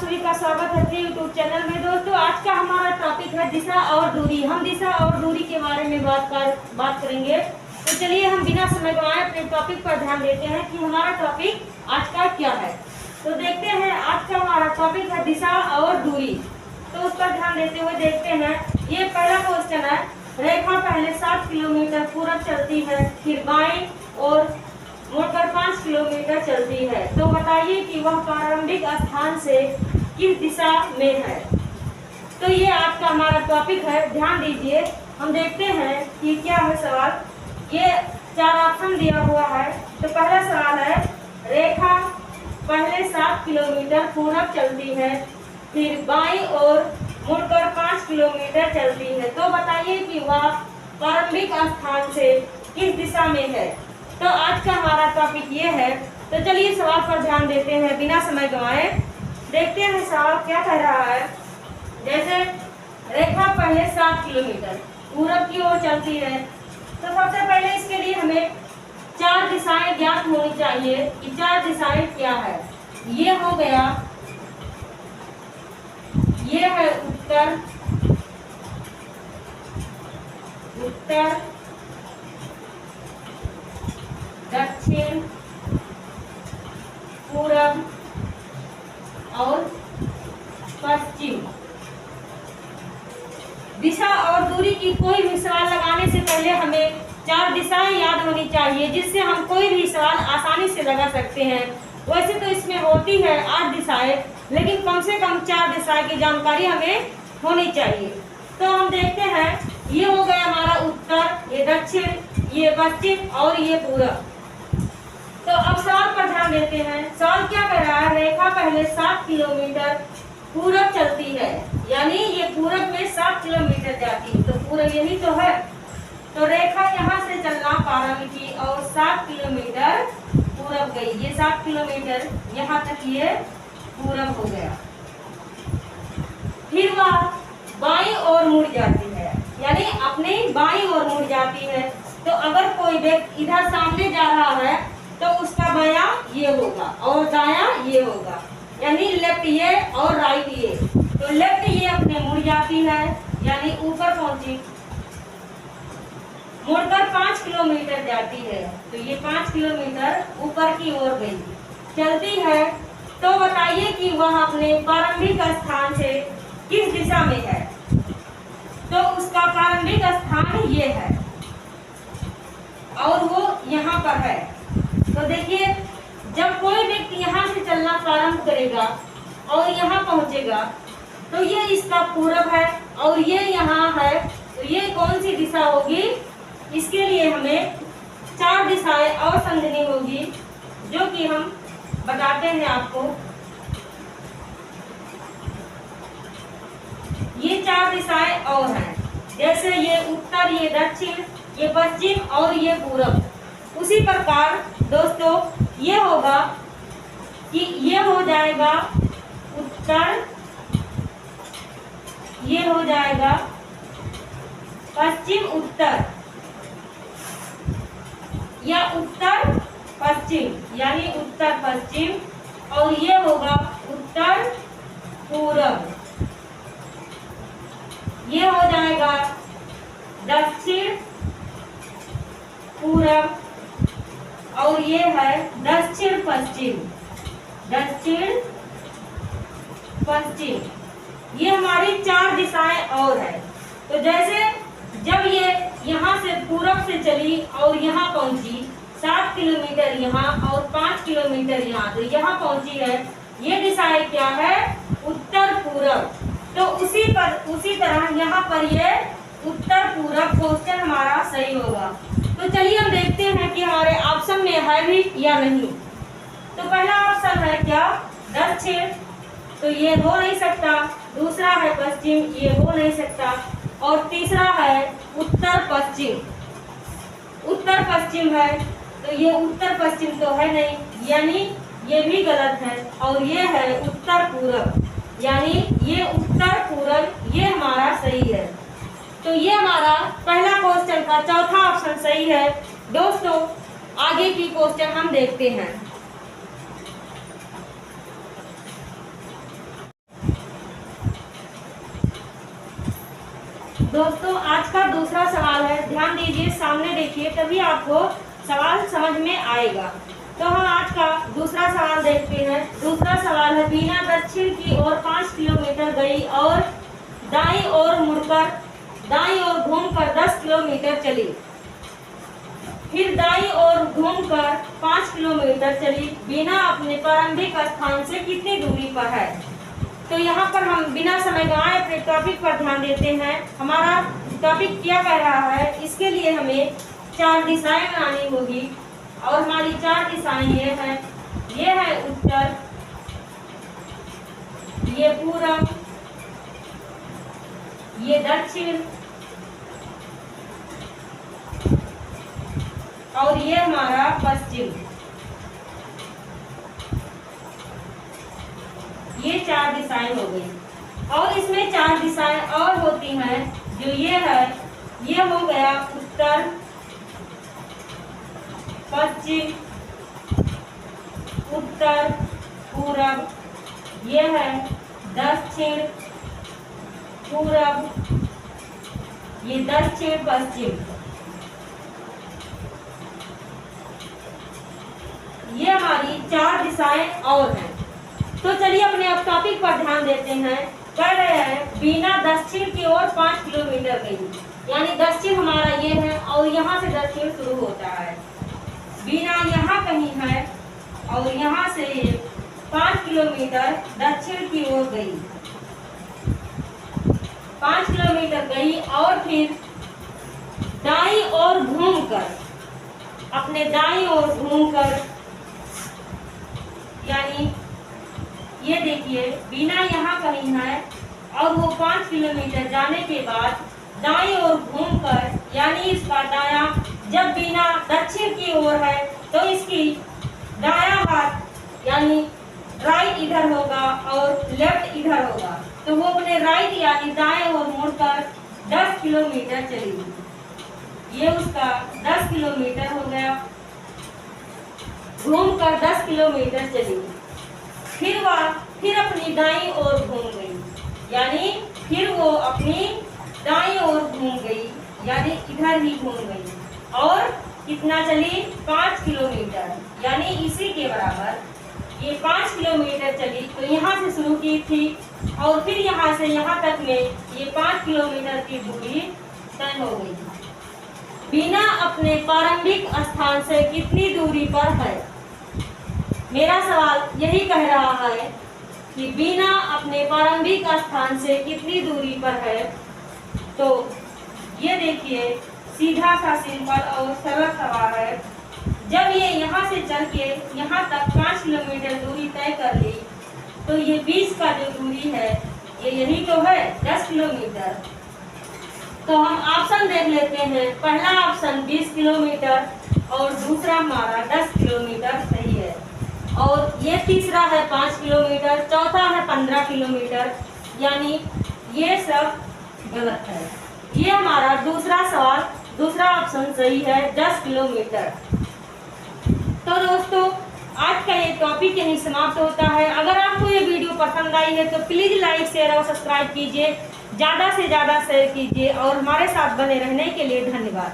सभी का स्वागत है अपने यूट्यूब चैनल में। दोस्तों, आज का हमारा टॉपिक है दिशा और दूरी। हम दिशा और दूरी के बारे में बात करेंगे। तो चलिए हम बिना समय गंवाए अपने टॉपिक पर ध्यान देते हैं कि हमारा टॉपिक आज का क्या है। तो देखते हैं, आज का हमारा टॉपिक है दिशा और दूरी। तो उस पर ध्यान देते हुए देखते हैं। ये पहला क्वेश्चन है, रेखा पहले 7 किलोमीटर पूरब चलती है, फिर बाईं और मुड़कर 5 किलोमीटर चलती है। तो बताइए कि वह प्रारंभिक स्थान से किस दिशा में है। तो ये आज का हमारा टॉपिक है, ध्यान दीजिए। हम देखते हैं कि क्या है सवाल। ये 4 ऑप्शन दिया हुआ है। तो पहला सवाल है, रेखा पहले 7 किलोमीटर पूरब चलती है, फिर बाईं ओर मुड़कर 5 किलोमीटर चलती है। तो बताइए कि वह प्रारंभिक स्थान से किस दिशा में है। तो आज का हमारा टॉपिक ये है। तो चलिए सवाल पर ध्यान देते हैं बिना समय गंवाए। देखते हैं सवाल क्या कह रहा है। जैसे रेखा पहले 7 किलोमीटर पूरब की ओर चलती है, तो सबसे पहले इसके लिए हमें 4 दिशाएं ज्ञात होनी चाहिए कि 4 दिशाएं क्या है। ये हो गया, ये है उत्तर, दक्षिण, पूरब और पश्चिम। दिशा और दूरी की कोई भी सवाल लगाने से पहले हमें 4 दिशाएं याद होनी चाहिए, जिससे हम कोई भी सवाल आसानी से लगा सकते हैं। वैसे तो इसमें होती है 8 दिशाएं, लेकिन कम से कम 4 दिशाएं की जानकारी हमें होनी चाहिए। तो हम देखते हैं, ये हो गया हमारा उत्तर, ये दक्षिण, ये पश्चिम और ये पूरब। तो अब सवाल पर ध्यान देते हैं। सवाल क्या कह रहा है, रेखा पहले 7 किलोमीटर पूरब चलती है, यानी ये पूरब में 7 किलोमीटर जाती है। तो पूरब यही तो है। तो रेखा यहाँ से चलना प्रारंभ की और 7 किलोमीटर पूरब गई। ये 7 किलोमीटर यहाँ तक ये पूरब हो गया। फिर वह बाईं ओर मुड़ जाती है, यानी अपने बाईं ओर मुड़ जाती है। तो अगर कोई व्यक्ति इधर सामने जा रहा है तो उसका बायां ये होगा और दायां ये होगा, यानी लेफ्ट ये और राइट ये। तो लेफ्ट ये अपने मुड़ जाती है, यानी ऊपर पहुंची, मुड़कर 5 किलोमीटर जाती है। तो ये 5 किलोमीटर ऊपर की ओर गई, चलती है। तो बताइए कि वह अपने प्रारंभिक स्थान से किस दिशा में है। तो उसका प्रारंभिक स्थान ये है और वो यहाँ पर है। तो देखिए, जब कोई व्यक्ति यहाँ से चलना प्रारंभ करेगा और यहाँ पहुंचेगा, तो ये इसका पूरब है और ये यहाँ है। तो ये कौन सी दिशा होगी, इसके लिए हमें 4 दिशाएं और समझनी होगी, जो कि हम बताते हैं आपको। ये 4 दिशाएं और हैं, जैसे ये उत्तर, ये दक्षिण, ये पश्चिम और ये पूरब। उसी प्रकार दोस्तों ये होगा कि ये हो जाएगा उत्तर, ये हो जाएगा पश्चिम उत्तर, या उत्तर पश्चिम, यानी उत्तर पश्चिम, और ये होगा उत्तर पूरब। ये हो जाएगा दक्षिण पूरब, और ये है दक्षिण पश्चिम, दक्षिण पश्चिम। ये हमारी 4 दिशाएं और है। तो जैसे जब ये यहाँ से पूरब से चली और यहाँ पहुंची, 7 किलोमीटर यहाँ और 5 किलोमीटर यहाँ, तो यहाँ पहुंची है। ये दिशाएं क्या है, उत्तर पूरब। तो उसी तरह यहाँ पर ये उत्तर पूरब क्वेश्चन हमारा सही होगा। तो चलिए हम देखते हैं कि हमारे ऑप्शन में है भी या नहीं। तो पहला ऑप्शन है क्या, दक्षिण, तो ये हो नहीं सकता। दूसरा है पश्चिम, ये हो नहीं सकता। और तीसरा है उत्तर पश्चिम, उत्तर पश्चिम है, तो ये उत्तर पश्चिम तो है नहीं, यानी ये भी गलत है। और ये है उत्तर पूरब, यानी ये उत्तर पूरब, ये हमारा सही है। तो ये हमारा पहला क्वेश्चन का चौथा ऑप्शन सही है। दोस्तों, आगे की क्वेश्चन हम देखते हैं। दोस्तों आज का दूसरा सवाल है, ध्यान दीजिए, सामने देखिए, तभी आपको सवाल समझ में आएगा। तो हम आज का दूसरा सवाल देखते हैं। दूसरा सवाल है, बीना दक्षिण की ओर 5 किलोमीटर गई और दाईं ओर मुड़कर दाईं ओर घूमकर 10 किलोमीटर चली। फिर दाईं ओर घूमकर 5 किलोमीटर चली। बीना अपने प्रारंभिक स्थान से कितनी दूरी पर है? तो यहाँ पर हम बिना समय गंवाए अपने टॉपिक पर ध्यान देते हैं। हमारा टॉपिक क्या कह रहा है, इसके लिए हमें 4 दिशाएं बनानी होगी और हमारी 4 दिशाएं ये है उत्तर, ये पूरब, ये दक्षिण और ये हमारा पश्चिम। ये 4 दिशाएं हो गई और इसमें 4 दिशाएं और होती हैं, जो ये है, ये हो गया उत्तर, पश्चिम, उत्तर पूरब, ये है दक्षिण पूरब, ये दक्षिण पश्चिम। ये हमारी 4 दिशाएं और हैं। तो चलिए अपने अब टॉपिक पर ध्यान देते हैं। कह रहे हैं बीना दक्षिण की ओर 5 किलोमीटर गई, यानी दक्षिण हमारा ये है और यहाँ से दक्षिण शुरू होता है। बीना यहाँ कहीं है और यहाँ से 5 किलोमीटर दक्षिण की ओर गई। 5 किलोमीटर गई और फिर दाईं ओर घूमकर, अपने दाईं ओर घूमकर, यानी ये देखिए बीना यहाँ कहीं है और वो 5 किलोमीटर जाने के बाद दाईं ओर घूमकर, यानी इसका दायां, जब बीना दक्षिण की ओर है तो इसकी दायां हाथ यानी राइट इधर होगा और लेफ्ट इधर होगा, तो वो अपने राइट यानी दाएं ओर मुड़कर 10 किलोमीटर चलेगी। ये उसका 10 किलोमीटर हो गया, घूमकर 10 किलोमीटर चलेगी। फिर अपनी दाईं ओर घूम गई, यानी फिर वो अपनी दाईं ओर घूम गई, यानी इधर ही घूम गई और कितना चली? 5 किलोमीटर, यानी इसी के बराबर ये 5 किलोमीटर चली। तो यहाँ से शुरू की थी और फिर यहाँ से यहाँ तक में ये 5 किलोमीटर की दूरी तय हो गई। बीना अपने प्रारंभिक स्थान से कितनी दूरी पर है? मेरा सवाल यही कह रहा है कि बीना अपने प्रारंभिक स्थान से कितनी दूरी पर है। तो ये देखिए सीधा सा सिंपल और सरल सवाल है। जब ये यहाँ से चल के यहाँ तक 5 किलोमीटर दूरी तय कर ली, तो ये 20 का जो दूरी है ये यही तो है, 10 किलोमीटर। तो हम ऑप्शन देख लेते हैं। पहला ऑप्शन 20 किलोमीटर और दूसरा हमारा 10 किलोमीटर सही है, और ये तीसरा है 5 किलोमीटर, चौथा है 15 किलोमीटर, यानी ये सब गलत है। ये हमारा दूसरा सवाल, दूसरा ऑप्शन सही है, 10 किलोमीटर। तो दोस्तों आज का ये टॉपिक यहीं समाप्त होता है। अगर आपको ये वीडियो पसंद आई है तो प्लीज़ लाइक, शेयर और सब्सक्राइब कीजिए, ज़्यादा से ज़्यादा शेयर कीजिए और हमारे साथ बने रहने के लिए धन्यवाद।